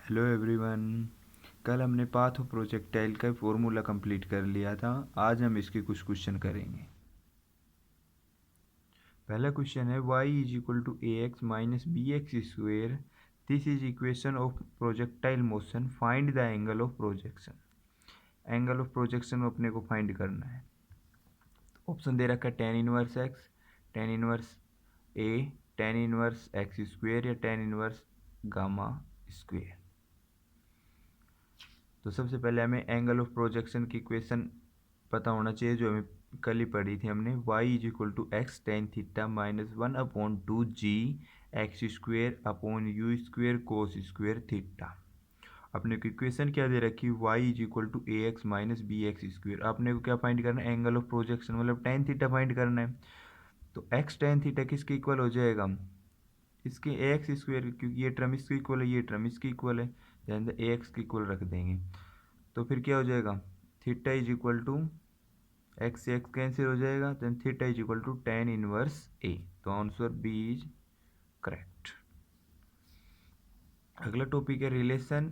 Hello everyone. कल हमने path of projectile का फॉर्मूला कंप्लीट कर लिया था। आज हम इसके कुछ क्वेश्चन करेंगे। पहला क्वेश्चन है y is equal to a x minus b x square. This is equation of projectile motion. Find the angle of projection. Angle of projection अपने को फाइंड करना है। ऑप्शन दे रखा है tan inverse x, tan inverse a, tan inverse x square या tan inverse gamma square. तो सबसे पहले हमें एंगल ऑफ प्रोजेक्शन की इक्वेशन पता होना चाहिए, जो हमें कल ही पढ़ी थी हमने। y is equal to x tan theta minus 1/2 g x square upon u square cos square theta. अपने को इक्वेशन क्या दे रखी, y is equal to a x minus b x square. अपने को क्या फाइंड करना है, एंगल ऑफ प्रोजेक्शन, मतलब टेन थीटा फाइंड करना है। तो एक्स टेन थीटा किसके इक्वल हो जाएगा, इसके ए एक्स स्क्वेयर, क्योंकि ये टर्म इसके इक्वल है, ये टर्म इसके इक्वल है, यानी ए एक्स के इक्वल रख देंगे। तो फिर क्या हो जाएगा, theta is equal to x से एक्स कैंसिल हो जाएगा, then theta is equal to tan inverse a. तो आंसर बी इज करेक्ट। अगला टॉपिक है relation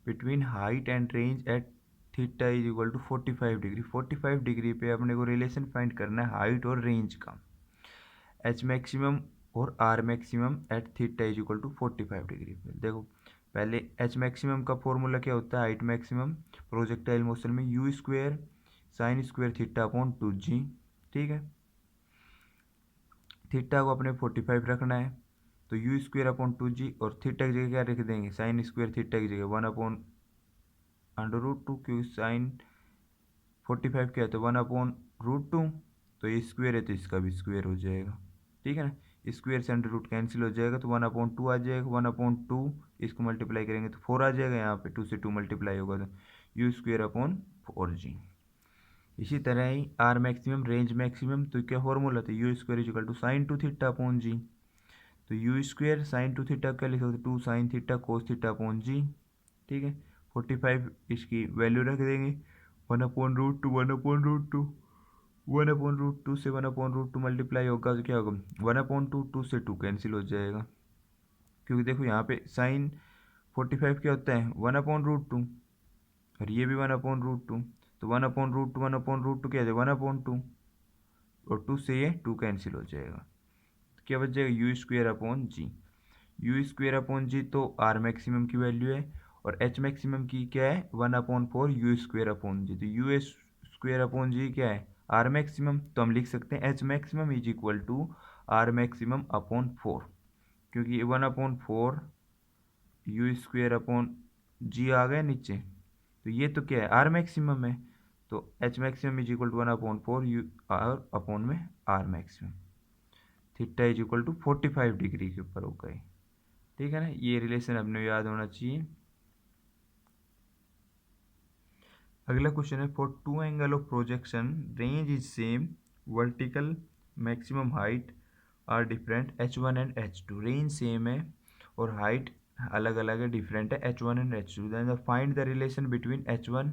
between height and range at theta is equal to 45 degree. 45 degree पे अपने को relation find करना है हाइट और रेंज का। एच मैक्सिमम और r maximum at theta is equal to 45 degree पे। देखो पहले एच मैक्सिमम का फॉर्मूला क्या होता है, हाइट मैक्सिमम प्रोजेक्टाइल मोशन में you square sine square theta upon 2g। ठीक है, थीटा को अपने 45 रखना है, तो यू स्क्वेयर अपॉन 2g और थीटा की जगह क्या रख देंगे, साइन स्क्वेयर थीटा की जगह 1/√2, क्योंकि साइन 45 क्या है तो 1/√2, तो ये स्क्वेयर है तो इसका भी स्क्वेयर हो जाएगा। ठीक है ना, स्क्वेयर से अंडर रूट कैंसिल हो जाएगा, तो 1/2 आ जाएगा। 1/2 इसको मल्टीप्लाई करेंगे तो 4 आ जाएगा, यहाँ पे 2 से 2 मल्टीप्लाई होगा तो यू स्क्वेयर अपॉन 4g। इसी तरह ही आर मैक्सिमम रेंज मैक्सिमम, तो क्या फॉर्मूला था, u square is equal to sine 2 theta upon g. तो यू स्क्वेयर साइन 2 थीटा क्या लिख सकते, 2 sine theta cos theta upon g. ठीक है, 45 इसकी वैल्यू रख देंगे, 1/√2 1/√2, 1/√2 से 1/√2 मल्टीप्लाई होगा तो क्या होगा, 1/2 2 से 2 कैंसिल हो जाएगा, क्योंकि देखो यहाँ पे साइन 45 क्या होता है 1/√2 और ये भी 1/√2, तो 1/√2 1/√2 क्या है 1/2, और 2 से ये 2 कैंसिल हो जाएगा, तो क्या बच जाएगा u square upon g. U square upon g तो आर मैक्सिमम की वैल्यू है, और एच मैक्सिमम की क्या है 1/4 यू स्क्वेयर अपॉन जी। तो यू स्क्वेयर अपॉन जी क्या है आर मैक्सिमम, तो हम लिख सकते हैं h maximum is equal to r maximum upon 4, क्योंकि 1/4 यू स्क्वेयर अपॉन जी आ गया नीचे, तो ये तो क्या है आर मैक्सिमम है, तो H maximum is equal to 1/4 u R upon में R maximum. Theta is equal to 45 degree के ऊपर हो गए। ठीक है ना, ये रिलेशन अपने याद होना चाहिए। अगला क्वेश्चन है, for two angle of projection range is same, vertical maximum height are different h1 and h2। Range same है और हाइट अलग अलग है, डिफरेंट है h1 and h2। Then find the relation between h1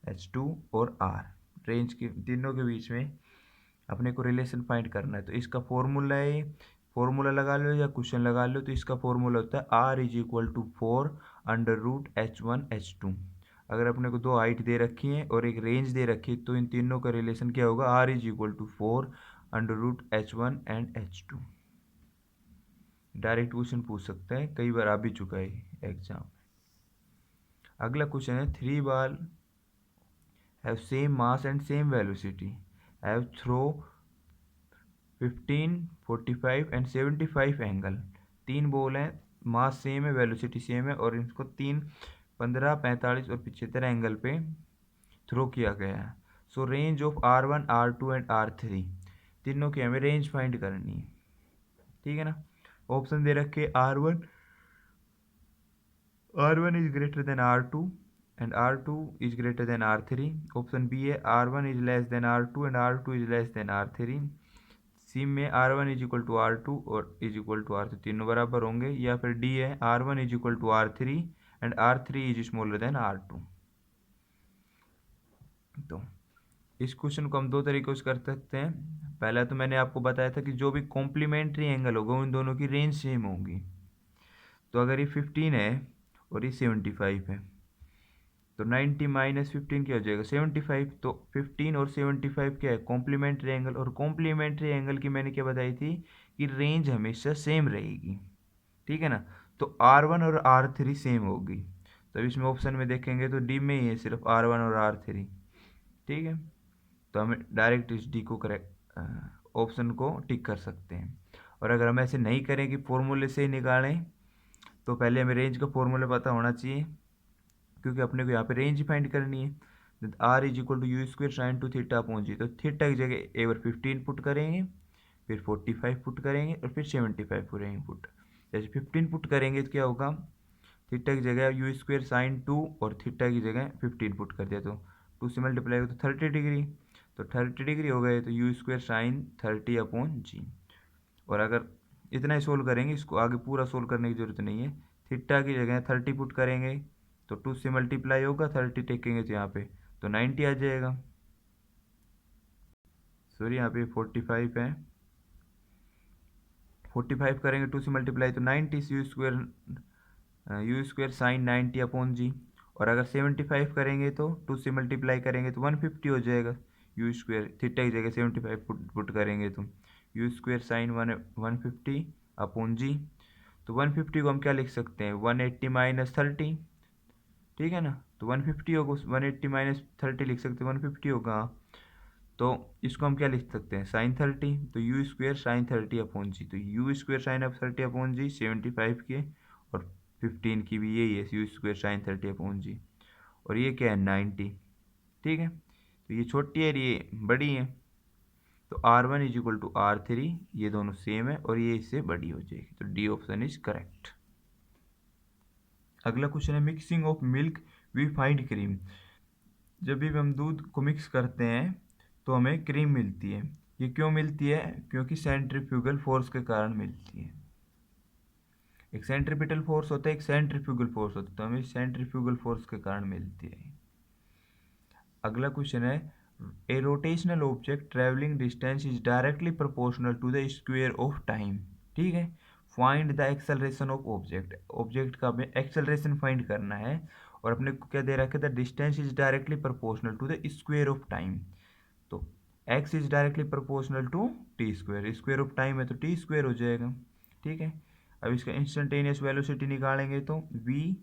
h2 और r। Range के तीनों के बीच में अपने को रिलेशन फाइंड करना है, तो इसका फॉर्मूला है, फॉर्मूला लगा लो या क्वेश्चन लगा लो, तो इसका फॉर्मूला होता है r is equal to 4/√h1 h2। अगर अपने को दो हाइट दे रखी है और एक रेंज दे रखी है, तो इन तीनों का रिलेशन क्या होगा, r is equal to 4/√h1 and h2। Direct question पूछ सकता है, कई बार आ भी चुका है एग्जाम। अगला क्वेश्चन है, three ball have same mass and same velocity have throw 15 45 and 75 angle. तीन बॉल हैं, मास सेम है, वेलोसिटी सेम है, और इनको 3 15 45 और 75 एंगल पे थ्रो किया गया है। सो range of R1 R2 and R3, तीनों की हमें रेंज फाइंड करनी है। ठीक है ना, ऑप्शन दे रखे R1 is greater than R2 and R2 is greater than R3। Option B है R1 is less than R2 and R2 is less than R3। C में R1 is equal to R2 और is equal to R3 तीनों बराबर होंगे, या फिर D है R1 is equal to R3 and R3 is smaller than R2। तो इस क्वेश्चन को हम दो तरीकों से कर सकते हैं। पहला तो मैंने आपको बताया था कि जो भी कॉम्प्लीमेंट्री एंगल होगा उन दोनों की रेंज सेम होगी। तो अगर ये 15 है और ये 75 है। तो 90 माइनस 15 क्या हो जाएगा 75। तो 15 और 75 क्या है कॉम्प्लीमेंट्री एंगल, और कॉम्प्लीमेंट्री एंगल की मैंने क्या बताई थी कि रेंज हमेशा सेम रहेगी, ठीक है ना। तो R1 और R3 सेम होगी। तो अब इसमें ऑप्शन में देखेंगे तो डी में ही है सिर्फ R1 और R3, ठीक है। तो हम डायरेक्ट इस डी को करेक्ट ऑप्शन को टिक कर सकते हैं। और अगर हम ऐसे नहीं करें कि फॉर्मूले से ही निकालें, तो पहले हमें रेंज का फॉर्मूला पता होना चाहिए, क्योंकि अपने को यहाँ पे रेंज फाइंड करनी है। R is equal to u square sine two theta upon g. तो थीटा की जगह एक बार 15 पुट करेंगे, फिर 45 पुट करेंगे, और फिर 75 करेंगे पुट। जैसे 15 पुट करेंगे तो क्या होगा, थीटा की जगह यू स्क्वेयर साइन 2 और थीटा की जगह 15 पुट कर दिया, तो 2 से मल्टीप्लाई हो तो 30 डिग्री। तो 30 डिग्री हो गए तो यू स्क्वेयर साइन 30 अपॉन जी। और अगर इतना ही सोल्व करेंगे, इसको आगे पूरा सोल्व करने की जरूरत नहीं है। थीटा की जगह 30 पुट करेंगे तो 2 से मल्टीप्लाई होगा, 30 टेकेंगे तो यहाँ पे तो 90 आ जाएगा। सॉरी यहाँ पे 45 है, 45 करेंगे 2 से मल्टीप्लाई तो 90 यू स्क्वेयर साइन 90 अपॉन जी। और अगर 75 करेंगे तो 2 से मल्टीप्लाई करेंगे तो 150 हो जाएगा। यू स्क्वेयर थीटा की जगह 75 पुट करेंगे तो u square sign 150 upon g. तो 150 को हम क्या लिख सकते हैं 180 माइनस 30, ठीक है ना। तो 150 होगा, 180 माइनस 30 लिख सकते हैं, 150 होगा। तो इसको हम क्या लिख सकते हैं साइन 30, तो u square sign 30 upon g. तो यू स्क्वेयर साइन 30 अपॉन जी 75 के, और 15 की भी यही है यू स्क्वेयर साइन 30 अपॉन जी। और ये क्या है 90, ठीक है। तो ये छोटी है ये बड़ी है, तो R1 is equal to R3, ये दोनों सेम है और ये इससे बड़ी हो जाएगी। तो डी ऑप्शन इज करेक्ट। अगला क्वेश्चन है mixing of milk we find cream. जब भी हम दूध को मिक्स करते हैं तो हमें क्रीम मिलती है। ये क्यों मिलती है, क्योंकि सेंट्रीफ्यूगल फोर्स के कारण मिलती है। एक सेंट्रीपिटल फोर्स होता है, एक सेंट्रीफ्यूगल फोर्स होता है, तो हमें सेंट्रीफ्यूगल फोर्स के कारण मिलती है। अगला क्वेश्चन है a rotational object travelling distance is directly proportional to the square of time, ठीक है। Find the acceleration of object, object का हमें एक्सेलरेशन फाइंड करना है। और अपने को क्या दे रखा है the distance is directly proportional to the square of time. तो x is directly proportional to t square, square of time है तो टी स्क्वायर हो जाएगा, ठीक है। अब इसका इंस्टेंटेनियस वेलोसिटी निकालेंगे तो v,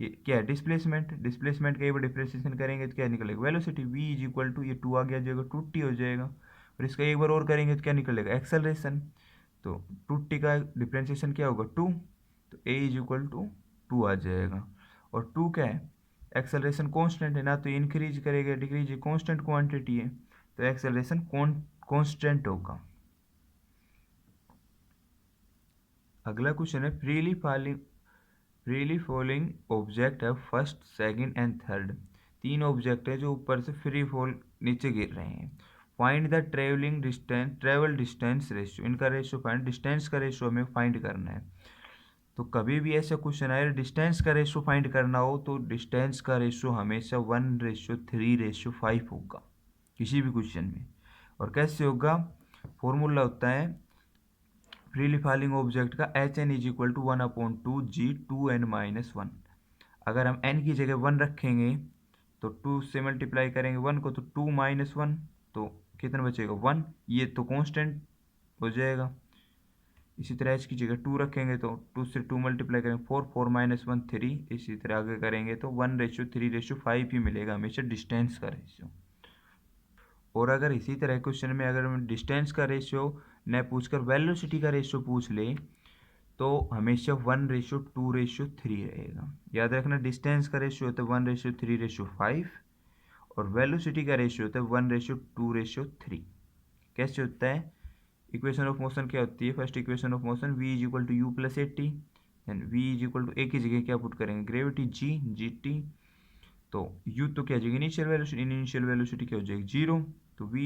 ये क्या है डिस्प्लेसमेंट, डिस्प्लेसमेंट का एक बार डिफ्रेंसिएशन करेंगे तो क्या निकलेगा velocity v is equal to, ये 2 आ गया जाएगा 2t हो जाएगा। और इसका एक बार और करेंगे तो क्या निकलेगा एक्सेलरेशन। तो 2t का डिफ्रेंसिएशन क्या होगा 2, तो a इज इक्वल टू 2 आ जाएगा। और 2 क्या है एक्सेलरेशन कांस्टेंट है ना, तो इंक्रीज करेगा डिक्रीज, कांस्टेंट क्वांटिटी है तो एक्सेलरेशन कांस्टेंट होगा। अगला क्वेश्चन है फ्रीली फॉलिंग ऑब्जेक्ट है first second and third. 3 object है जो ऊपर से फ्री फॉल नीचे गिर रहे हैं। Find the travel distance ratio, इनका रेशियो फाइंड, डिस्टेंस का रेशियो हमें फाइंड करना है। तो कभी भी ऐसा क्वेश्चन आए डिस्टेंस का रेशियो फाइंड करना हो तो डिस्टेंस का रेशियो हमेशा 1:3:5 होगा किसी भी क्वेश्चन में। और कैसे होगा, फॉर्मूला होता है फ्रीली फॉलिंग ऑब्जेक्ट का HN is equal to 1/2G2n-1। अगर हम n की जगह 1 रखेंगे तो 2 से मल्टीप्लाई करेंगे 1 को तो 2 - 1, तो कितना बचेगा 1, ये तो कांस्टेंट हो जाएगा। इसी तरह h की जगह 2 रखेंगे तो 2 से 2 मल्टीप्लाई करेंगे 4, 4 - 1 3, इसी तरह आगे करेंगे तो 1:3:5 ही मिलेगा हमेशा डिस्टेंस का रेशियो। और अगर इसी तरह क्वेश्चन में अगर हम डिस्टेंस का रेशियो न पूछकर वेलोसिटी का रेशियो पूछ ले तो हमेशा 1:2:3 रहेगा। याद रखना डिस्टेंस का रेशियो होता है 1:3:5 और वेलोसिटी का रेशियो होता है 1:2:3। कैसे होता है, इक्वेशन ऑफ मोशन क्या होती है, first equation of motion v is equal to u plus at, then v is equal to a की जगह क्या पुट करेंगे ग्रेविटी जी टी। तो u तो क्या जाएगी इनिशियल वेलोसिटी क्या हो जाएगी 0, तो v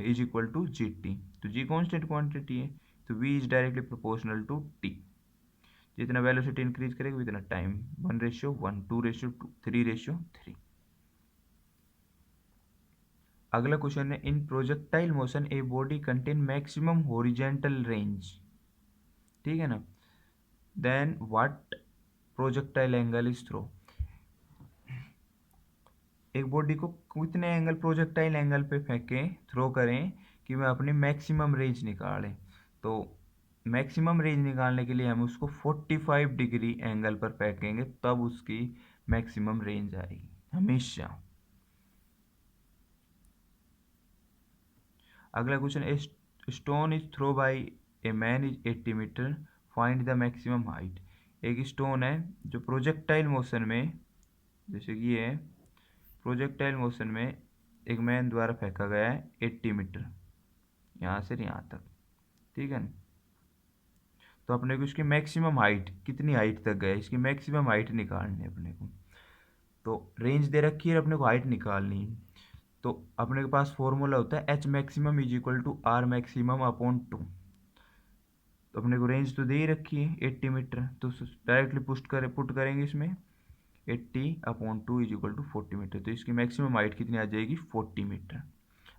is equal to g t. तो g कॉन्स्टेंट क्वांटिटी है तो v is directly proportional to t। जितना वेलोसिटी इंक्रीज करेगा उतना टाइम 1:1, 2:2, 3:3। अगला क्वेश्चन है in projectile motion a body contain maximum horizontal range, ठीक है ना, then what projectile angle is throw. एक बॉडी को कितने एंगल प्रोजेक्टाइल एंगल पे फेंकें, थ्रो करें कि वह अपनी मैक्सिमम रेंज निकाले। तो मैक्सिमम रेंज निकालने के लिए हम उसको 45 डिग्री एंगल पर फेंकेंगे, तब उसकी मैक्सिमम रेंज आएगी हमेशा। अगला question, a stone is throw by a man is 80 meter, find the maximum height. एक स्टोन है जो प्रोजेक्टाइल मोशन में, जैसे कि ये है, प्रोजेक्टाइल मोशन में एक मैन द्वारा फेंका गया है 80 मीटर, यहाँ से यहाँ तक, ठीक है। तो अपने को इसकी मैक्सिमम हाइट, कितनी हाइट तक गया, इसकी मैक्सिमम हाइट निकालनी है अपने को। तो रेंज दे रखी है, अपने को हाइट निकालनी है। तो अपने के पास फॉर्मूला होता है h maximum is equal to r maximum upon 2। तो अपने को रेंज तो दे ही रखी है 80 मीटर, तो डायरेक्टली पुट करेंगे इसमें 80/2 इज इक्वल टू 40 मीटर। तो इसकी मैक्सिमम हाइट कितनी आ जाएगी, 40 मीटर।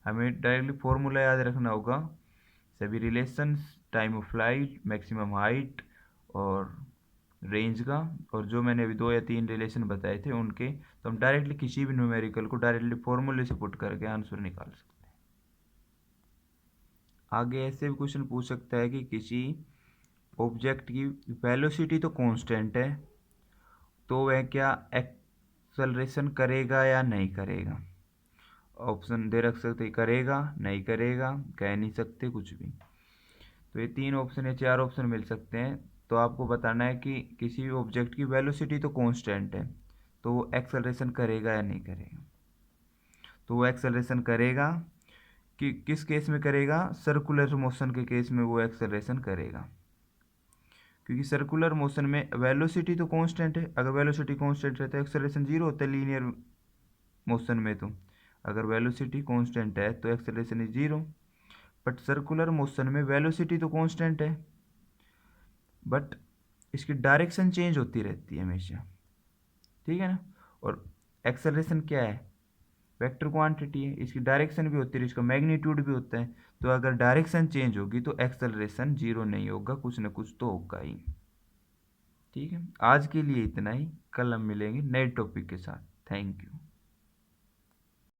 हमें डायरेक्टली फॉर्मूला याद रखना होगा, सभी relations, time of flight, maximum height और रेंज का, और जो मैंने अभी 2 या 3 रिलेशन बताए थे उनके। तो हम डायरेक्टली किसी भी न्यूमेरिकल को डायरेक्टली फॉर्मूले से पुट करके आंसर निकाल सकते हैं। आगे ऐसे भी क्वेश्चन पूछ सकता है कि किसी ऑब्जेक्ट की वेलोसिटी तो कांस्टेंट है, तो वह क्या एक्सेलरेशन करेगा या नहीं करेगा। ऑप्शन दे रख सकते, करेगा, नहीं करेगा, कह नहीं सकते कुछ भी। तो ये 3 ऑप्शन या 4 ऑप्शन मिल सकते हैं। तो आपको बताना है कि किसी भी ऑब्जेक्ट की वेलोसिटी तो कांस्टेंट है, तो वो एक्सेलरेशन करेगा या नहीं करेगा। तो वो एक्सेलरेशन करेगा, कि किस केस में करेगा, सर्कुलर मोशन के केस में वो एक्सेलरेशन करेगा, क्योंकि सर्कुलर मोशन में वेलोसिटी तो कांस्टेंट है। अगर वेलोसिटी कांस्टेंट है तो एक्सेलरेशन जीरो होता है लीनियर मोशन में। तो अगर वेलोसिटी कांस्टेंट है तो acceleration is zero. But circular motion में वेलोसिटी तो कांस्टेंट है, बट इसकी डायरेक्शन चेंज होती रहती है हमेशा, ठीक है ना। और एक्सेलरेशन क्या है, वेक्टर क्वांटिटी है, इसकी डायरेक्शन भी होती है, इसका मैग्नीट्यूड भी होता है। तो अगर डायरेक्शन चेंज होगी तो एक्सेलरेशन जीरो नहीं होगा, कुछ ना कुछ तो होगा ही। ठीक है, आज के लिए इतना ही, कल हम मिलेंगे नए टॉपिक के साथ। Thank you.